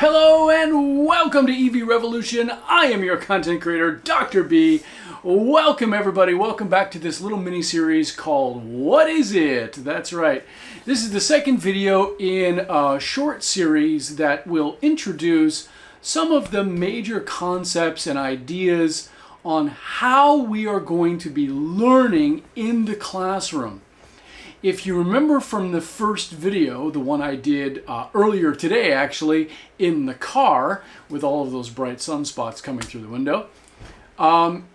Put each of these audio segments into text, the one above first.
Hello and welcome to EV Revolution. I am your content creator, Dr. B. Welcome everybody. Welcome back to this little mini series called What Is It? That's right. This is the second video in a short series that will introduce some of the major concepts and ideas on how we are going to be learning in the classroom. If you remember from the first video, the one I did earlier today actually, in the car with all of those bright sunspots coming through the window,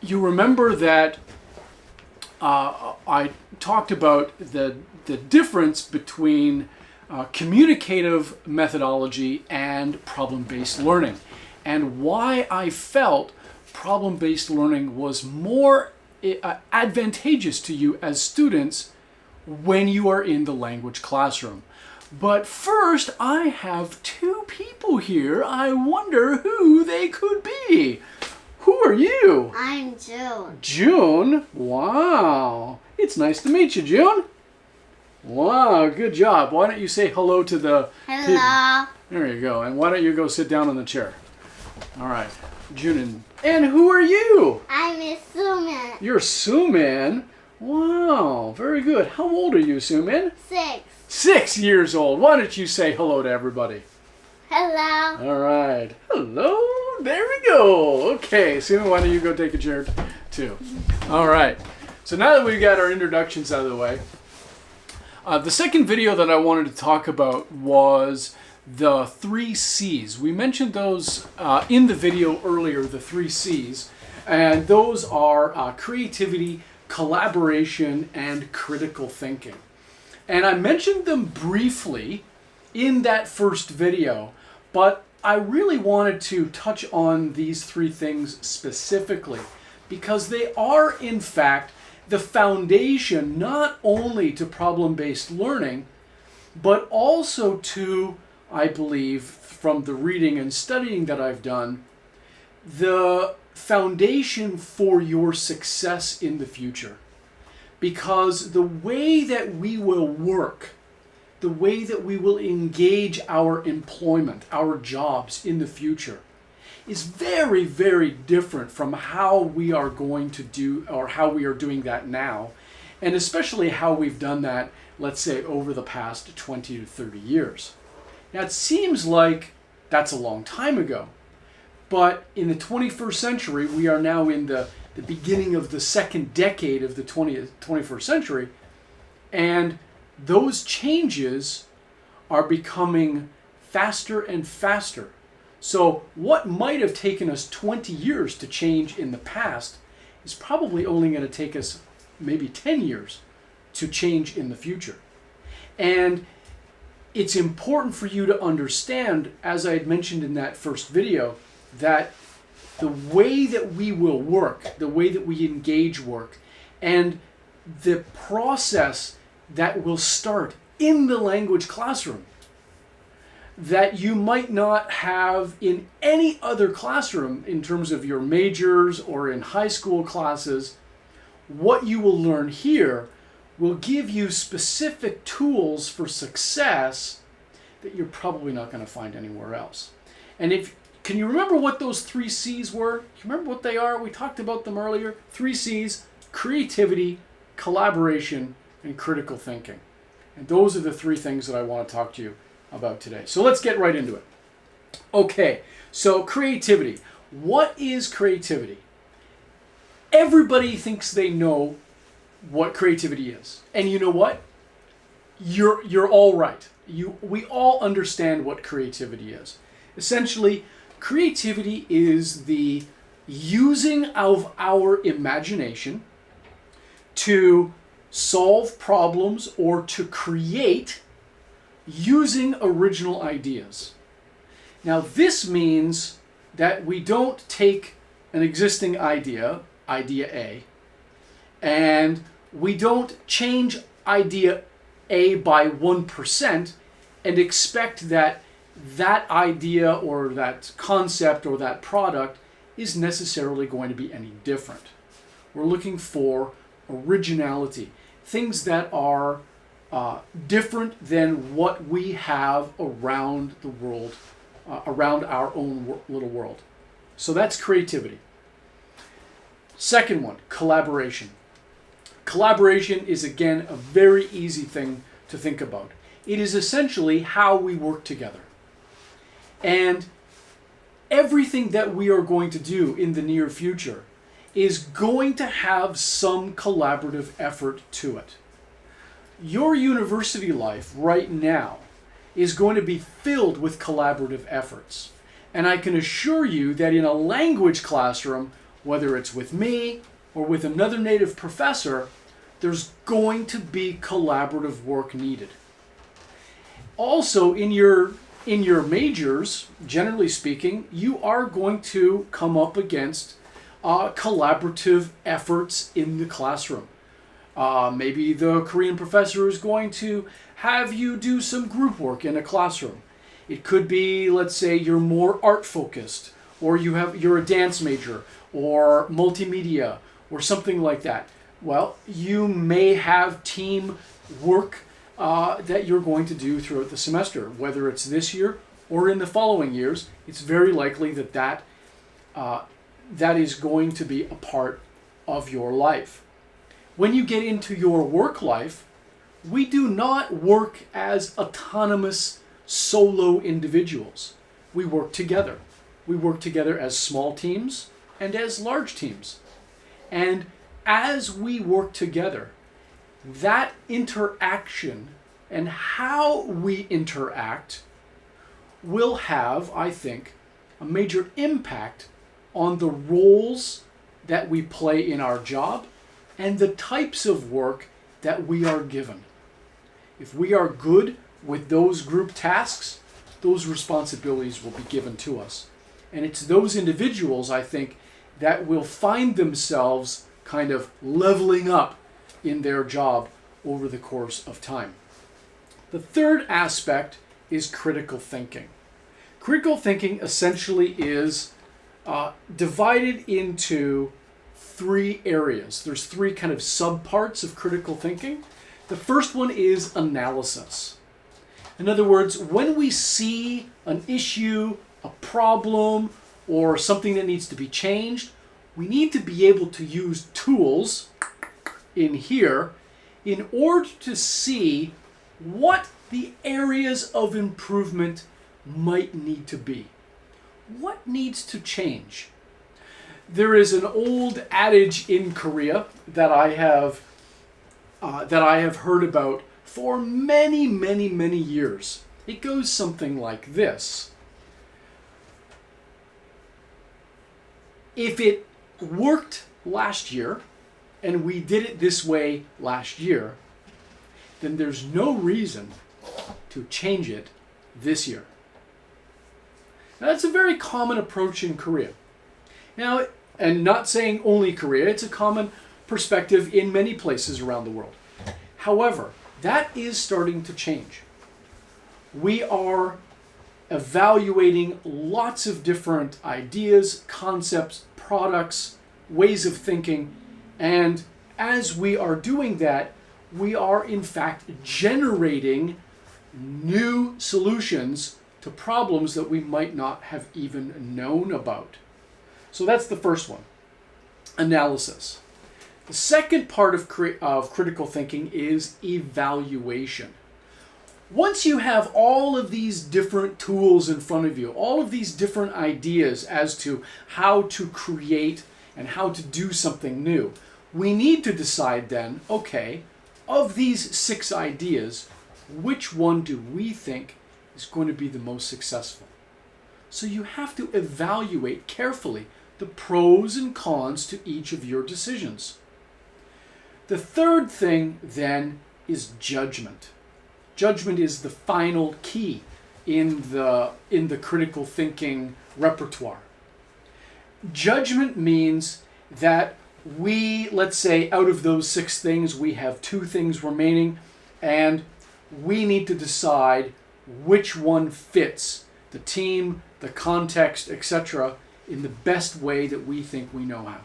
you remember that I talked about the difference between communicative methodology and problem-based learning, and why I felt problem-based learning was more advantageous to you as students when you are in the language classroom. But first, I have two people here. I wonder who they could be. Who are you? I'm June. June? Wow. It's nice to meet you, June. Wow, good job. Why don't you say hello to the Hello. people? There you go. And why don't you go sit down on the chair? All right. June, and who are you? I'm Miss Suman. You're Suman. Wow, very good. How old are you, Suman? 6. 6 years old. Why don't you say hello to everybody? Hello. All right. Hello. There we go. Okay, Suman, why don't you go take a chair too? All right. So now that we've got our introductions out of the way, the second video that I wanted to talk about was the 3C's. We mentioned those in the video earlier, the 3C's, and those are creativity, collaboration, and critical thinking. And I mentioned them briefly in that first video, but I really wanted to touch on these three things specifically because they are, in fact, the foundation not only to problem-based learning, but also to, I believe, from the reading and studying that I've done, the foundation for your success in the future. Because the way that we will work, the way that we will engage our employment, our jobs in the future, is very, very different from how we are going to do, or how we are doing that now, and especially how we've done that, let's say, over the past 20 to 30 years. Now, it seems like that's a long time ago. But in the 21st century, we are now in the beginning of the second decade of the 21st century, and those changes are becoming faster and faster. So what might have taken us 20 years to change in the past is probably only going to take us maybe 10 years to change in the future. And it's important for you to understand, as I had mentioned in that first video, that the way that we will work, the way that we engage work, and the process that will start in the language classroom that you might not have in any other classroom in terms of your majors or in high school classes, what you will learn here will give you specific tools for success that you're probably not going to find anywhere else. And can you remember what those 3 C's were? Do you remember what they are? We talked about them earlier. 3 C's: creativity, collaboration, and critical thinking. And those are the 3 things that I want to talk to you about today. So let's get right into it. Okay, so creativity. What is creativity? Everybody thinks they know what creativity is. And you know what? You're all right. We all understand what creativity is. Essentially, creativity is the using of our imagination to solve problems or to create using original ideas. Now, this means that we don't take an existing idea, idea A, and we don't change idea A by 1% and expect that that idea or that concept or that product is necessarily going to be any different. We're looking for originality, things that are different than what we have around the world around our own little world. So that's creativity. Second one, collaboration. Collaboration is, again, a very easy thing to think about. It is essentially how we work together. And everything that we are going to do in the near future is going to have some collaborative effort to it. Your university life right now is going to be filled with collaborative efforts. And I can assure you that in a language classroom, whether it's with me or with another native professor, there's going to be collaborative work needed. Also, in your majors, generally speaking, you are going to come up against collaborative efforts in the classroom. Maybe the Korean professor is going to have you do some group work in a classroom. It could be, let's say, you're more art focused, or you're a dance major, or multimedia, or something like that. Well, you may have team work that you're going to do throughout the semester, whether it's this year or in the following years. It's very likely that is going to be a part of your life. When you get into your work life, we do not work as autonomous solo individuals. We work together. We work together as small teams and as large teams. And as we work together, that interaction and how we interact will have, I think, a major impact on the roles that we play in our job and the types of work that we are given. If we are good with those group tasks, those responsibilities will be given to us. And it's those individuals, I think, that will find themselves kind of leveling up in their job over the course of time. The third aspect is critical thinking. Critical thinking essentially is divided into three areas. There's three kind of subparts of critical thinking. The first one is analysis. In other words, when we see an issue, a problem, or something that needs to be changed, we need to be able to use tools in here in order to see what the areas of improvement might need to be. What needs to change? There is an old adage in Korea that I have heard about for many, many, many years. It goes something like this. If it worked last year, and we did it this way last year, then there's no reason to change it this year. Now, that's a very common approach in Korea. Now, and not saying only Korea, it's a common perspective in many places around the world. However, that is starting to change. We are evaluating lots of different ideas, concepts, products, ways of thinking, and as we are doing that, we are in fact generating new solutions to problems that we might not have even known about. So that's the first one, analysis. The second part of critical thinking is evaluation. Once you have all of these different tools in front of you, all of these different ideas as to how to create and how to do something new, we need to decide then, okay, of these 6 ideas, which one do we think is going to be the most successful? So you have to evaluate carefully the pros and cons to each of your decisions. The third thing then is judgment. Judgment is the final key in the critical thinking repertoire. Judgment means that we, let's say, out of those 6 things, we have 2 things remaining, and we need to decide which one fits the team, the context, etc., in the best way that we think we know how.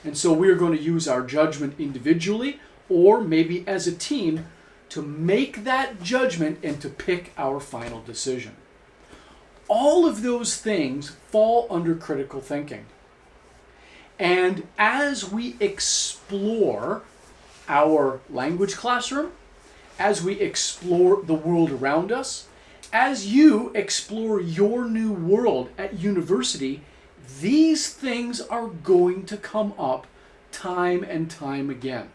And so we're going to use our judgment individually or maybe as a team to make that judgment and to pick our final decision. All of those things fall under critical thinking. And as we explore our language classroom, as we explore the world around us, as you explore your new world at university, these things are going to come up time and time again.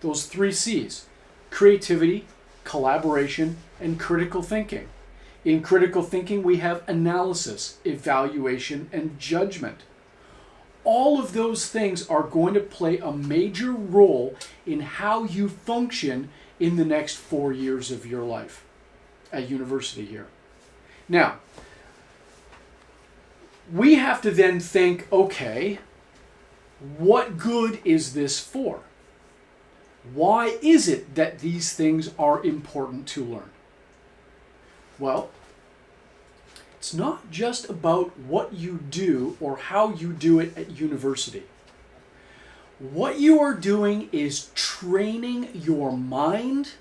Those 3 C's: creativity, collaboration, and critical thinking. In critical thinking, we have analysis, evaluation, and judgment. All of those things are going to play a major role in how you function in the next 4 years of your life at university here. Now, we have to then think, okay, what good is this for? Why is it that these things are important to learn? Well, it's not just about what you do or how you do it at university. What you are doing is training your mind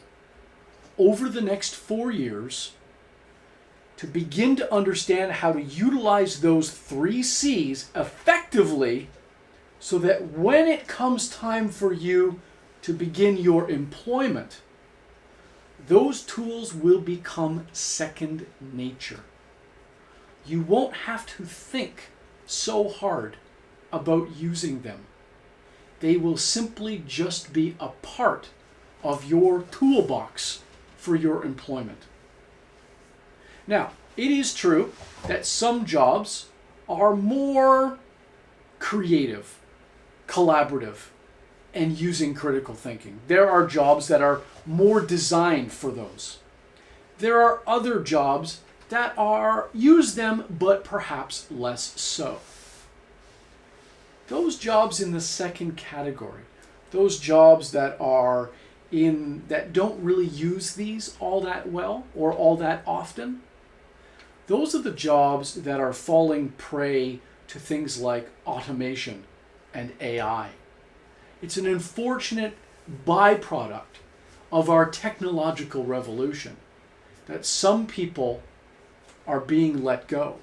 over the next 4 years to begin to understand how to utilize those 3 C's effectively, so that when it comes time for you to begin your employment, those tools will become second nature. You won't have to think so hard about using them. They will simply just be a part of your toolbox for your employment. Now, it is true that some jobs are more creative, collaborative, and using critical thinking. There are jobs that are more designed for those. There are other jobs that use them, but perhaps less so. Those jobs in the second category, those jobs that don't really use these all that well or all that often, those are the jobs that are falling prey to things like automation and AI. It's an unfortunate byproduct of our technological revolution that some people are being let go.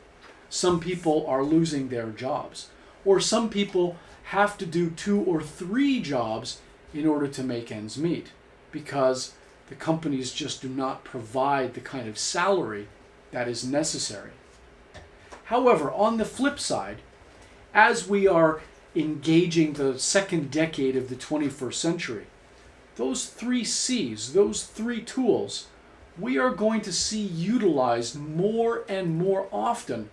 Some people are losing their jobs. Or some people have to do 2 or 3 jobs in order to make ends meet, because the companies just do not provide the kind of salary that is necessary. However, on the flip side, as we are engaging the second decade of the 21st century, those 3 C's, those 3 tools, we are going to see utilized more and more often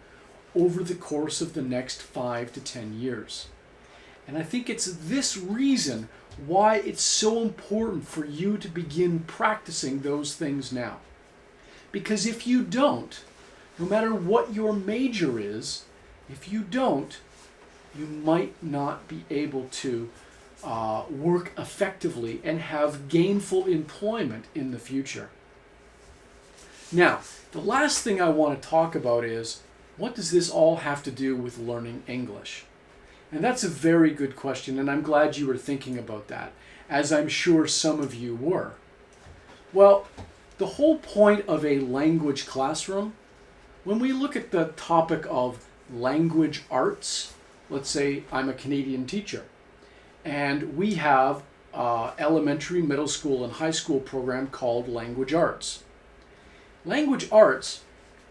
over the course of the next 5 to 10 years. And I think it's this reason why it's so important for you to begin practicing those things now. Because if you don't, no matter what your major is, if you don't, you might not be able to work effectively and have gainful employment in the future. Now, the last thing I want to talk about is, what does this all have to do with learning English? And that's a very good question, and I'm glad you were thinking about that, as I'm sure some of you were. Well, the whole point of a language classroom, when we look at the topic of language arts, let's say I'm a Canadian teacher, and we have an elementary, middle school, and high school program called Language Arts. Language arts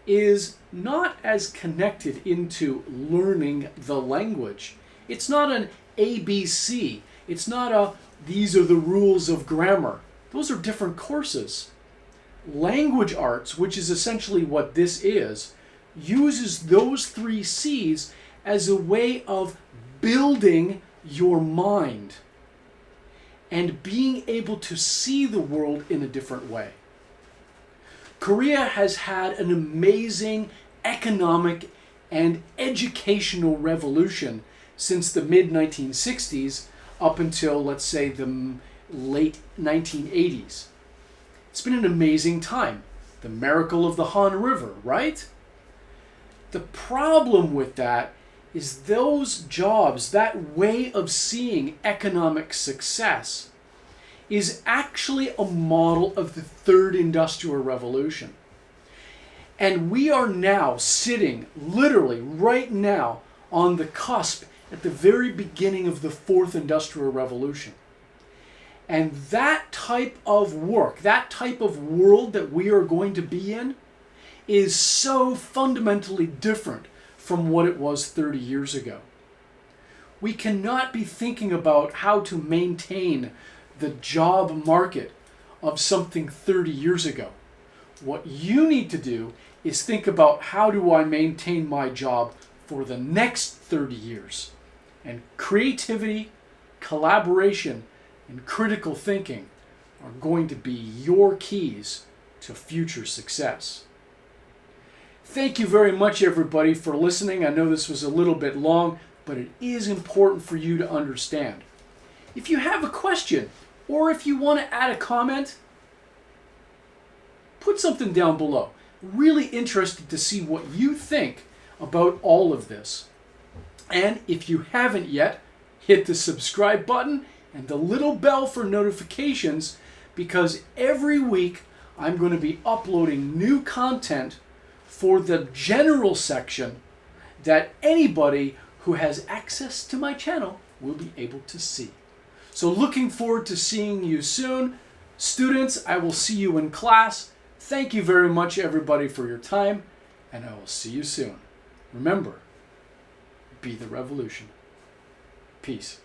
is not as connected into learning the language. It's not an ABC. It's not these are the rules of grammar. Those are different courses. Language arts, which is essentially what this is, uses those 3 C's as a way of building your mind and being able to see the world in a different way. Korea has had an amazing economic and educational revolution since the mid-1960s up until, let's say, the late 1980s. It's been an amazing time. The miracle of the Han River, right? The problem with that is those jobs, that way of seeing economic success, is actually a model of the third industrial revolution. And we are now sitting, literally right now, on the cusp at the very beginning of the fourth industrial revolution. And that type of work, that type of world that we are going to be in, is so fundamentally different from what it was 30 years ago. We cannot be thinking about how to maintain the job market of something 30 years ago. What you need to do is think about, how do I maintain my job for the next 30 years? And creativity, collaboration, and critical thinking are going to be your keys to future success. Thank you very much, everybody, for listening. I know this was a little bit long, but it is important for you to understand. If you have a question, or if you want to add a comment, put something down below. Really interested to see what you think about all of this. And if you haven't yet, hit the subscribe button and the little bell for notifications, because every week I'm going to be uploading new content for the general section that anybody who has access to my channel will be able to see. So looking forward to seeing you soon. Students, I will see you in class. Thank you very much, everybody, for your time, and I will see you soon. Remember, be the revolution. Peace.